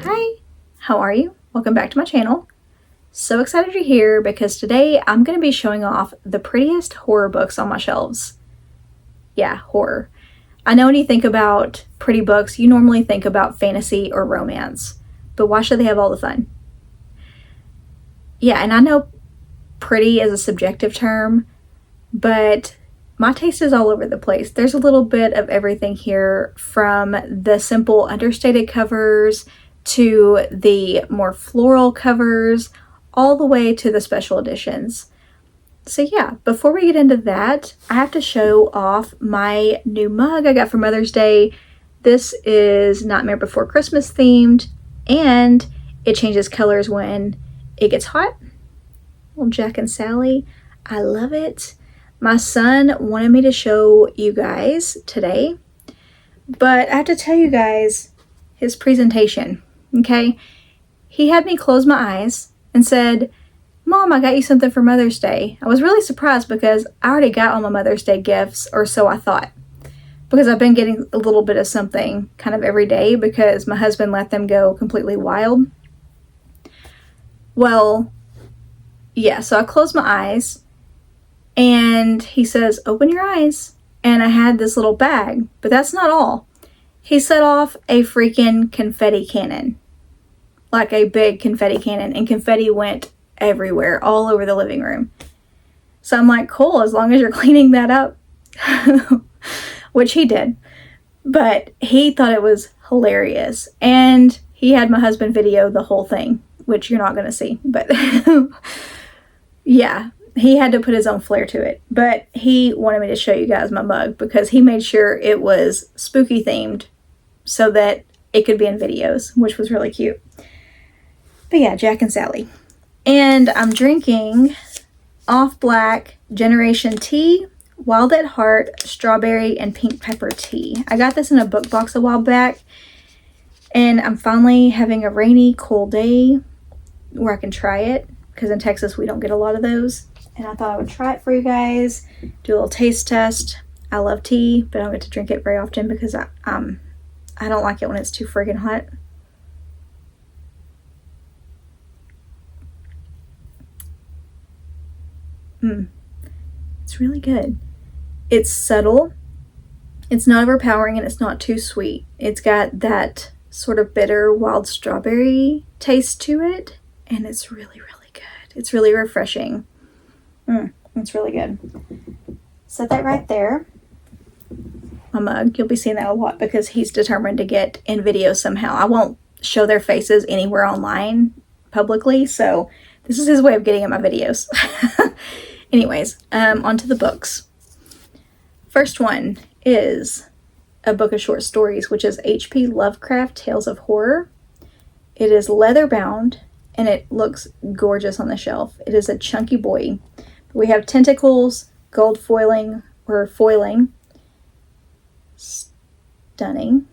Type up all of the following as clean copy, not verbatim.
Hi, how are you? Welcome back to my channel. So excited you're here because today I'm going to be showing off the prettiest horror books on my shelves. Yeah, horror. I know when you think about pretty books, you normally think about fantasy or romance, but why should they have all the fun? Yeah, and I know pretty is a subjective term, but my taste is all over the place. There's a little bit of everything here, from the simple understated covers to the more floral covers, all the way to the special editions. So yeah, before we get into that, I have to show off my new mug I got for Mother's Day. This is Nightmare Before Christmas themed, and it changes colors when it gets hot. Little Jack and Sally. I love it. My son wanted me to show you guys today, but I have to tell you guys his presentation, okay? He had me close my eyes and said, "Mom, I got you something for Mother's Day." I was really surprised because I already got all my Mother's Day gifts, or so I thought, because I've been getting a little bit of something kind of every day because my husband let them go completely wild. Well, yeah, so I closed my eyes and he says, "Open your eyes." And I had this little bag, but that's not all. He set off a freaking confetti cannon, like a big confetti cannon, and confetti went everywhere, all over the living room. So I'm like, cool, as long as you're cleaning that up, which he did. But he thought it was hilarious. And he had my husband video the whole thing, which you're not going to see, but yeah, he had to put his own flair to it. But he wanted me to show you guys my mug because he made sure it was spooky themed so that it could be in videos, which was really cute. But yeah, Jack and Sally. And I'm drinking Off Black Generation Tea, Wild at Heart, Strawberry, and Pink Pepper Tea. I got this in a book box a while back, and I'm finally having a rainy, cool day where I can try it, because in Texas we don't get a lot of those. And I thought I would try it for you guys, do a little taste test. I love tea, but I don't get to drink it very often because I don't like it when it's too friggin' hot. It's really good. It's subtle. It's not overpowering, and it's not too sweet. It's got that sort of bitter wild strawberry taste to it, and it's really, really good. It's really refreshing. It's really good. Set that right there. My mug. You'll be seeing that a lot because he's determined to get in video somehow. I won't show their faces anywhere online publicly, so this is his way of getting in my videos. Anyways, on to the books. First one is a book of short stories, which is H.P. Lovecraft Tales of Horror. It is leather bound, and it looks gorgeous on the shelf. It is a chunky boy. We have tentacles, gold foiling, stunning.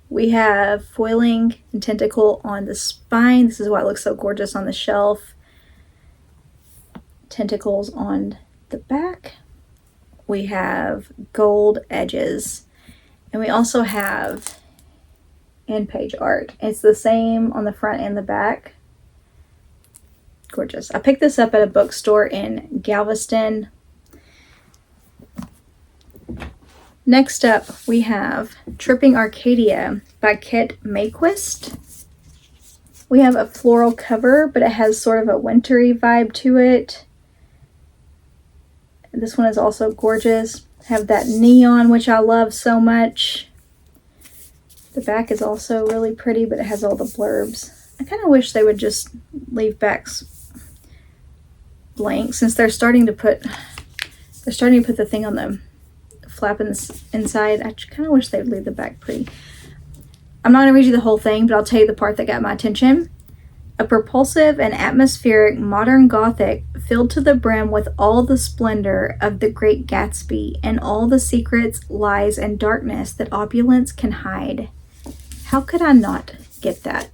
We have foiling and tentacle on the spine. This is why it looks so gorgeous on the shelf. Tentacles on the back. We have gold edges, and we also have end page art. It's the same on the front and the back. Gorgeous. I picked this up at a bookstore in Galveston. Next up, we have Tripping Arcadia by Kit Mayquist. We have a floral cover, but it has sort of a wintry vibe to it. This one is also gorgeous. Have that neon, which I love so much. The back is also really pretty, but it has all the blurbs. I kind of wish they would just leave backs blank, since they're starting to put the thing on the flap inside. I kind of wish they'd leave the back pretty. I'm not going to read you the whole thing, but I'll tell you the part that got my attention. A propulsive and atmospheric modern Gothic filled to the brim with all the splendor of the Great Gatsby and all the secrets, lies, and darkness that opulence can hide. How could I not get that?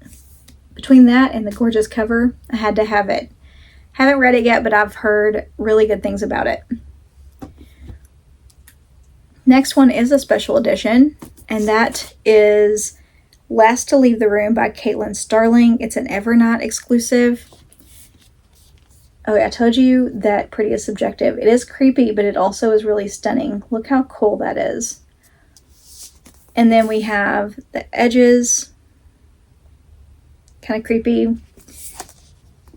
Between that and the gorgeous cover, I had to have it. Haven't read it yet, but I've heard really good things about it. Next one is a special edition, and that is Last to Leave the Room by Caitlin Starling. It's an Evernight exclusive. Oh yeah, I told you that pretty is subjective. It is creepy, but it also is really stunning. Look how cool that is. And then we have the edges. Kind of creepy.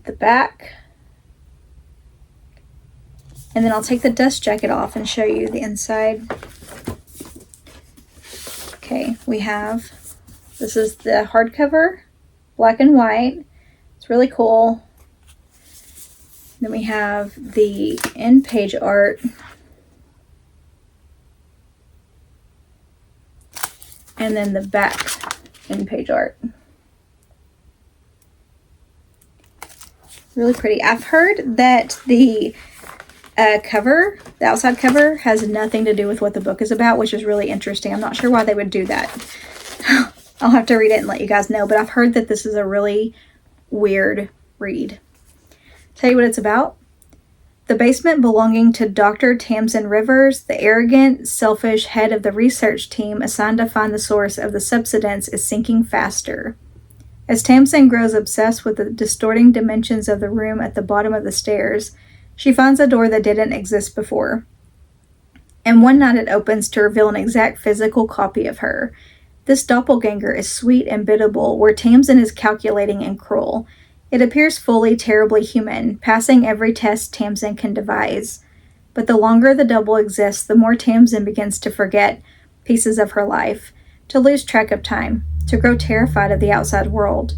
The back. And then I'll take the dust jacket off and show you the inside. Okay, we have, this is the hardcover, black and white. It's really cool. Then we have the end page art. And then the back end page art. Really pretty. I've heard that the cover, the outside cover, has nothing to do with what the book is about, which is really interesting. I'm not sure why they would do that. I'll have to read it and let you guys know, but I've heard that this is a really weird read. Tell you what it's about. The basement belonging to Dr. Tamsin Rivers, the arrogant, selfish head of the research team assigned to find the source of the subsidence, is sinking faster. As Tamsin grows obsessed with the distorting dimensions of the room at the bottom of the stairs, she finds a door that didn't exist before. And one night it opens to reveal an exact physical copy of her. This doppelganger is sweet and biddable, where Tamsin is calculating and cruel. It appears fully terribly human, passing every test Tamsin can devise. But the longer the double exists, the more Tamsin begins to forget pieces of her life, to lose track of time, to grow terrified of the outside world.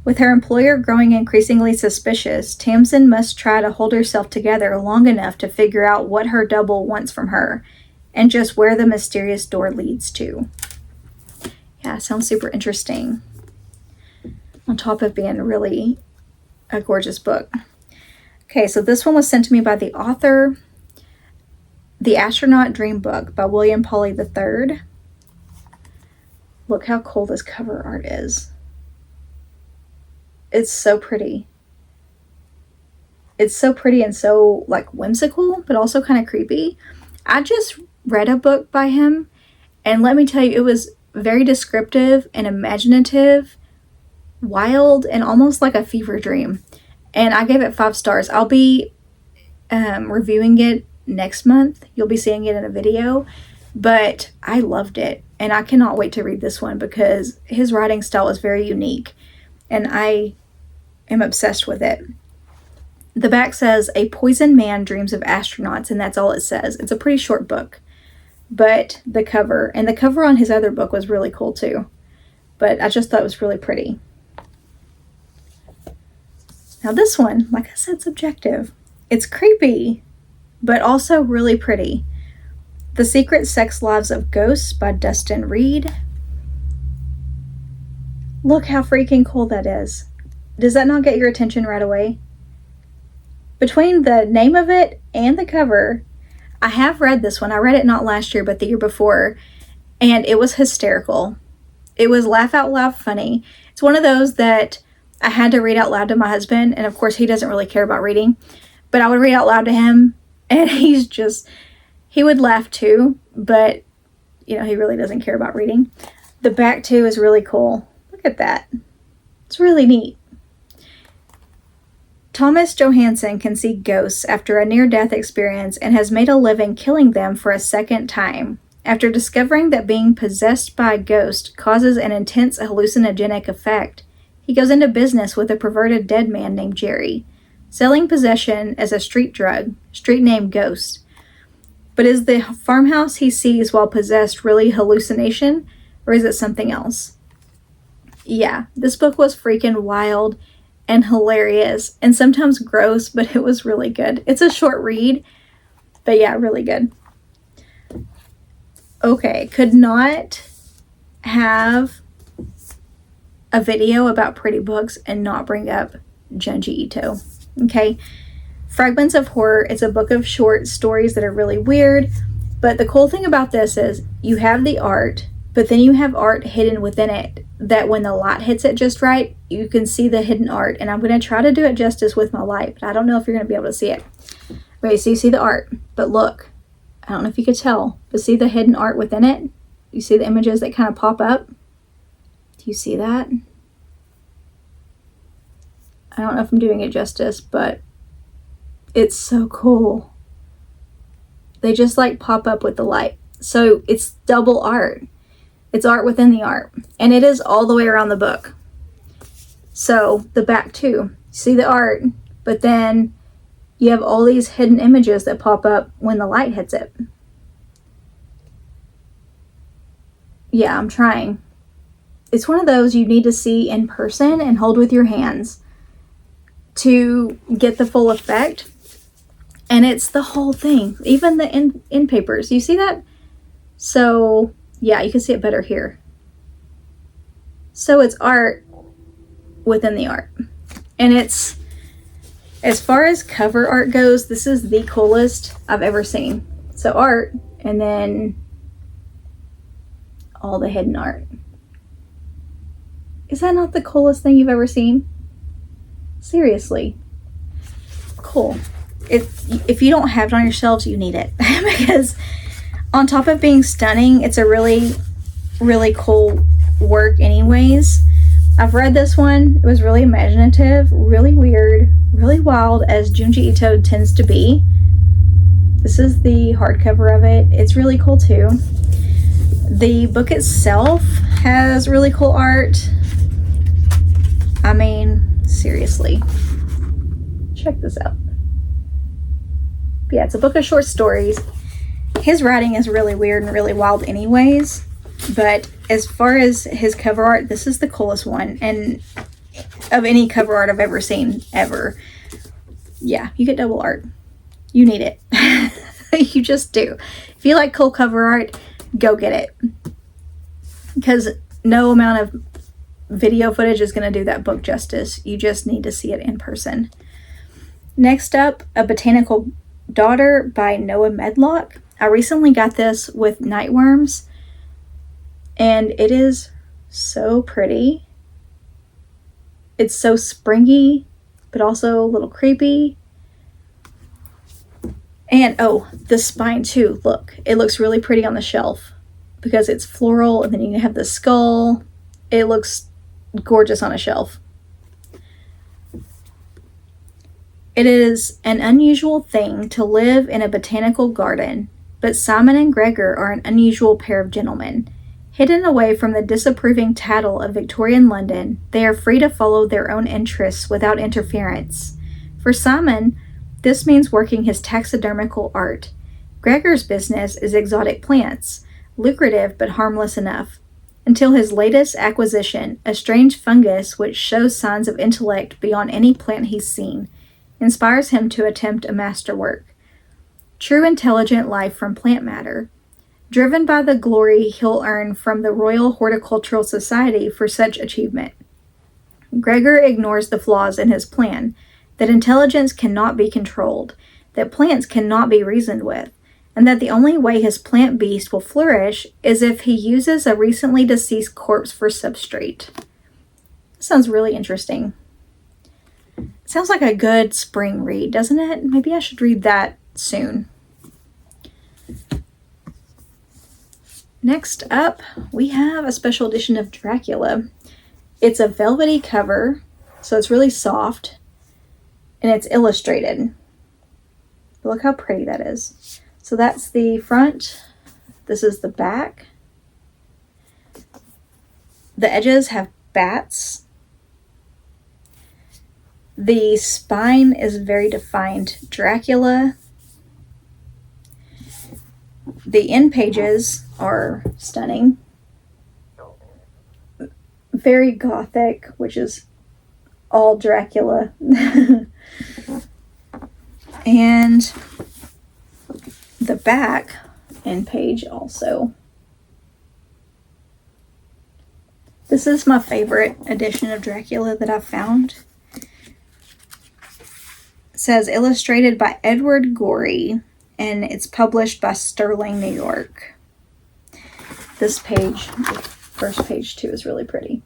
With her employer growing increasingly suspicious, Tamsin must try to hold herself together long enough to figure out what her double wants from her, and just where the mysterious door leads to. Yeah, sounds super interesting. On top of being really a gorgeous book. Okay, so this one was sent to me by the author, The Astronaut Dream Book by William Pauly III. Look how cool this cover art is. It's so pretty. It's so pretty and so like whimsical, but also kind of creepy. I just read a book by him, and let me tell you, it was very descriptive and imaginative, wild, and almost like a fever dream. And I gave it 5 stars. I'll be reviewing it next month. You'll be seeing it in a video. But I loved it. And I cannot wait to read this one because his writing style is very unique. And I am obsessed with it. The back says, "A poisoned man dreams of astronauts," and that's all it says. It's a pretty short book. But the cover, and the cover on his other book was really cool too. But I just thought it was really pretty. Now this one, like I said, subjective. It's creepy, but also really pretty. The Secret Sex Lives of Ghosts by Dustin Reed. Look how freaking cool that is. Does that not get your attention right away? Between the name of it and the cover, I have read this one. I read it not last year, but the year before, and it was hysterical. It was laugh out loud funny. It's one of those that I had to read out loud to my husband, and of course he doesn't really care about reading, but I would read out loud to him, and he would laugh too, but you know, he really doesn't care about reading. The back too is really cool. Look at that. It's really neat. Thomas Johansson can see ghosts after a near-death experience and has made a living killing them for a second time. After discovering that being possessed by a ghost causes an intense hallucinogenic effect, he goes into business with a perverted dead man named Jerry, selling possession as a street drug, street name Ghost. But is the farmhouse he sees while possessed really hallucination, or is it something else? Yeah, this book was freaking wild and hilarious, and sometimes gross, but it was really good. It's a short read, but yeah, really good. Okay, could not have a video about pretty books and not bring up Junji Ito. Okay, Fragments of Horror is a book of short stories that are really weird, but the cool thing about this is you have the art, but then you have art hidden within it that when the light hits it just right, you can see the hidden art. And I'm going to try to do it justice with my light, but I don't know if you're going to be able to see it. Okay, so you see the art, but look, I don't know if you could tell, but see the hidden art within it? You see the images that kind of pop up? Do you see that? I don't know if I'm doing it justice, but it's so cool. They just like pop up with the light. So it's double art. It's art within the art. And it is all the way around the book. So the back too. You see the art, but then you have all these hidden images that pop up when the light hits it. Yeah, I'm trying. It's one of those you need to see in person and hold with your hands to get the full effect. And it's the whole thing, even the end papers. You see that? So yeah, you can see it better here. So it's art within the art. And it's, as far as cover art goes, this is the coolest I've ever seen. So art, and then all the hidden art. Is that not the coolest thing you've ever seen? Seriously. Cool. If you don't have it on your shelves, you need it. Because on top of being stunning, it's a really, really cool work anyways. I've read this one. It was really imaginative, really weird, really wild, as Junji Ito tends to be. This is the hardcover of it. It's really cool too. The book itself has really cool art. I mean, seriously. Check this out. But yeah, it's a book of short stories. His writing is really weird and really wild anyways. But as far as his cover art, this is the coolest one. And of any cover art I've ever seen, ever. Yeah, you get double art. You need it. You just do. If you like cool cover art, go get it. Because no amount of video footage is going to do that book justice. You just need to see it in person. Next up, A Botanical Daughter by Noah Medlock. I recently got this with Nightworms, and it is so pretty. It's so springy, but also a little creepy. And oh, the spine too. Look, it looks really pretty on the shelf because it's floral, and then you have the skull. It looks gorgeous on a shelf. It is an unusual thing to live in a botanical garden, but Simon and Gregor are an unusual pair of gentlemen. Hidden away from the disapproving tattle of Victorian London, they are free to follow their own interests without interference. For Simon, this means working his taxidermical art. Gregor's business is exotic plants, lucrative but harmless enough, until his latest acquisition, a strange fungus which shows signs of intellect beyond any plant he's seen, inspires him to attempt a masterwork. True intelligent life from plant matter. Driven by the glory he'll earn from the Royal Horticultural Society for such achievement. Gregor ignores the flaws in his plan, that intelligence cannot be controlled, that plants cannot be reasoned with, and that the only way his plant beast will flourish is if he uses a recently deceased corpse for substrate. Sounds really interesting. Sounds like a good spring read, doesn't it? Maybe I should read that soon. Next up, we have a special edition of Dracula. It's a velvety cover, so it's really soft, and it's illustrated. But look how pretty that is. So that's the front. This is the back. The edges have bats. The spine is very defined Dracula. The end pages are stunning. Very gothic, which is all Dracula. And the back end page also. This is my favorite edition of Dracula that I've found. It says illustrated by Edward Gorey, and it's published by Sterling, New York. This page, the first page too, is really pretty.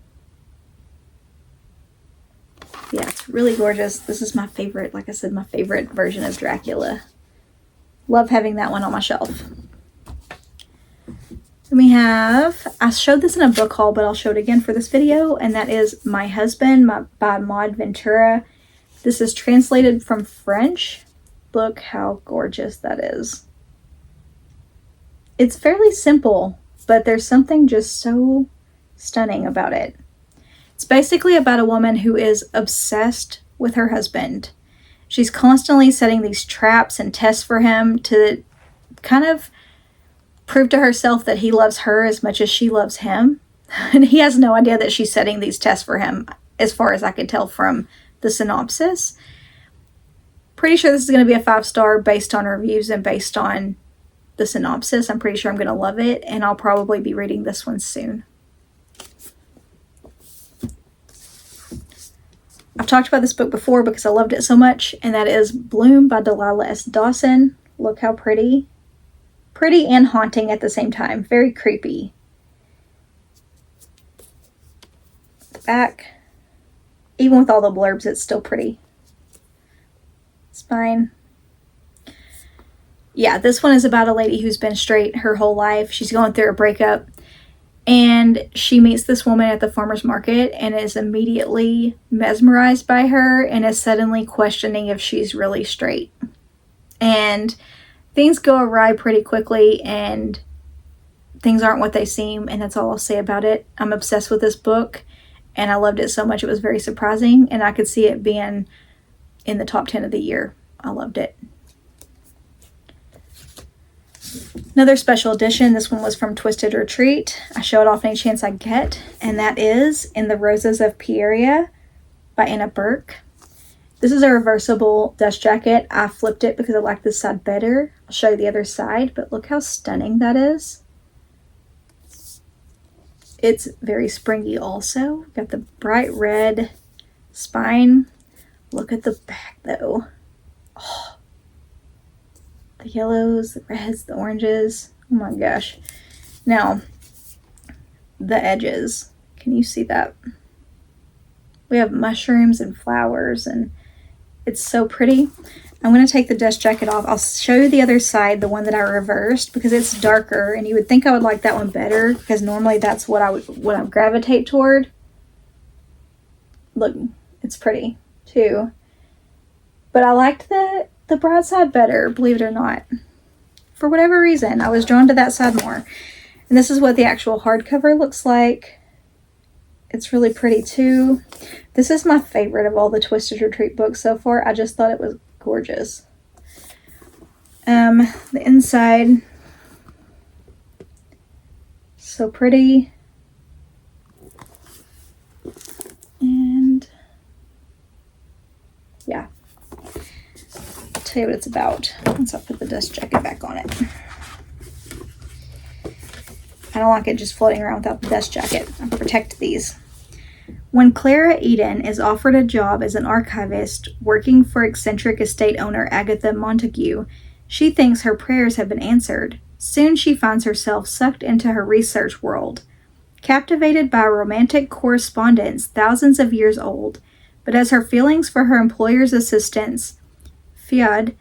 Yeah, it's really gorgeous. This is my favorite, like I said, my favorite version of Dracula. Love having that one on my shelf. Then we have, I showed this in a book haul, but I'll show it again for this video, and that is My Husband by Maud Ventura. This is translated from French. Look how gorgeous that is. It's fairly simple, but there's something just so stunning about it. It's basically about a woman who is obsessed with her husband. She's constantly setting these traps and tests for him to kind of prove to herself that he loves her as much as she loves him. And he has no idea that she's setting these tests for him, as far as I could tell from the synopsis. Pretty sure this is going to be a 5-star based on reviews and based on the synopsis. I'm pretty sure I'm going to love it, and I'll probably be reading this one soon. I've talked about this book before because I loved it so much, and that is Bloom by Delilah S. Dawson. Look how pretty. Pretty and haunting at the same time. Very creepy. The back, even with all the blurbs, it's still pretty. Spine. Yeah, this one is about a lady who's been straight her whole life. She's going through a breakup, and she meets this woman at the farmer's market and is immediately mesmerized by her and is suddenly questioning if she's really straight. And things go awry pretty quickly, and things aren't what they seem, and that's all I'll say about it. I'm obsessed with this book, and I loved it so much. It was very surprising, and I could see it being in the top 10 of the year. I loved it. Another special edition. This one was from Twisted Retreat. I show it off any chance I get, and that is In the Roses of Pieria by Anna Burke. This is a reversible dust jacket. I flipped it because I like this side better. I'll show you the other side, but look how stunning that is. It's very springy also. Got the bright red spine. Look at the back though. Oh, the yellows, the reds, the oranges. Oh my gosh. Now, the edges. Can you see that? We have mushrooms and flowers, and it's so pretty. I'm going to take the dust jacket off. I'll show you the other side, the one that I reversed, because it's darker, and you would think I would like that one better, because normally that's what I gravitate toward. Look, it's pretty too. But I liked the broad side better, believe it or not. For whatever reason, I was drawn to that side more. And this is what the actual hardcover looks like. It's really pretty too. This is my favorite of all the Twisted Retreat books so far. I just thought it was gorgeous. The inside, so pretty. And yeah, I'll tell you what it's about once I put the dust jacket back on it. I don't like it just floating around without the dust jacket. I protect these. When Clara Eden is offered a job as an archivist working for eccentric estate owner Agatha Montague, she thinks her prayers have been answered. Soon she finds herself sucked into her research world, captivated by a romantic correspondence thousands of years old. But as her feelings for her employer's assistants, Fiad,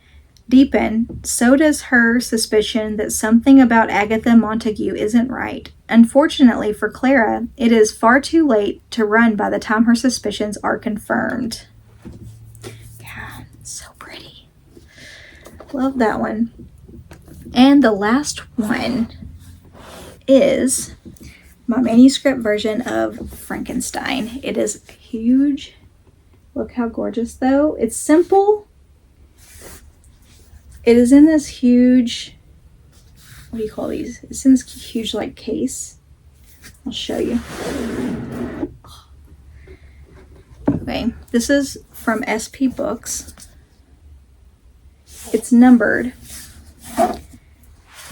deepen, so does her suspicion that something about Agatha Montague isn't right. Unfortunately for Clara, it is far too late to run by the time her suspicions are confirmed. Yeah, so pretty. Love that one. And the last one is my manuscript version of Frankenstein. It is huge. Look how gorgeous though. It's simple. It is in this huge, what do you call these? It's in this huge like case. I'll show you. Okay, this is from SP Books. It's numbered. I'll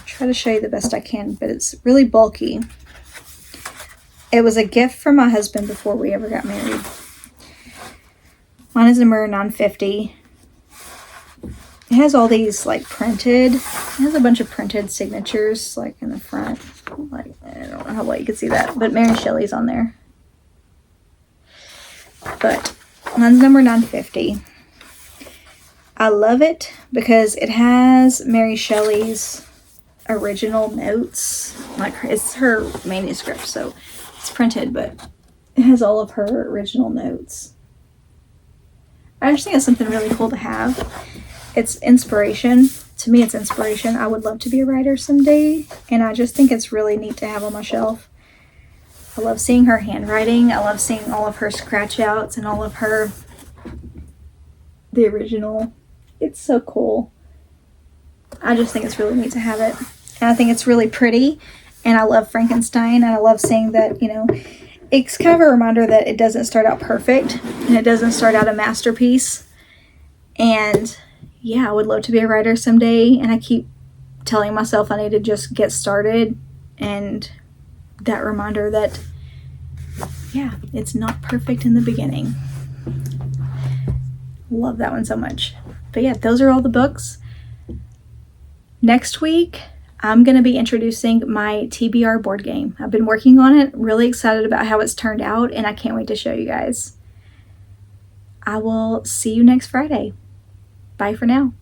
try to show you the best I can, but it's really bulky. It was a gift from my husband before we ever got married. Mine is number 950. It has all these like printed, it has a bunch of printed signatures like in the front. Like, I don't know how well you can see that, but Mary Shelley's on there. But mine's number 950. I love it because it has Mary Shelley's original notes. Like, it's her manuscript, so it's printed, but it has all of her original notes. I just think it's something really cool to have. It's inspiration. To me, it's inspiration. I would love to be a writer someday, and I just think it's really neat to have on my shelf. I love seeing her handwriting. I love seeing all of her scratch outs and all of the original. It's so cool. I just think it's really neat to have it. And I think it's really pretty. And I love Frankenstein. And I love seeing that, it's kind of a reminder that it doesn't start out perfect. And it doesn't start out a masterpiece. And yeah, I would love to be a writer someday. And I keep telling myself I need to just get started. And that reminder that, yeah, it's not perfect in the beginning. Love that one so much. But yeah, those are all the books. Next week, I'm going to be introducing my TBR board game. I've been working on it, really excited about how it's turned out, and I can't wait to show you guys. I will see you next Friday. Bye for now.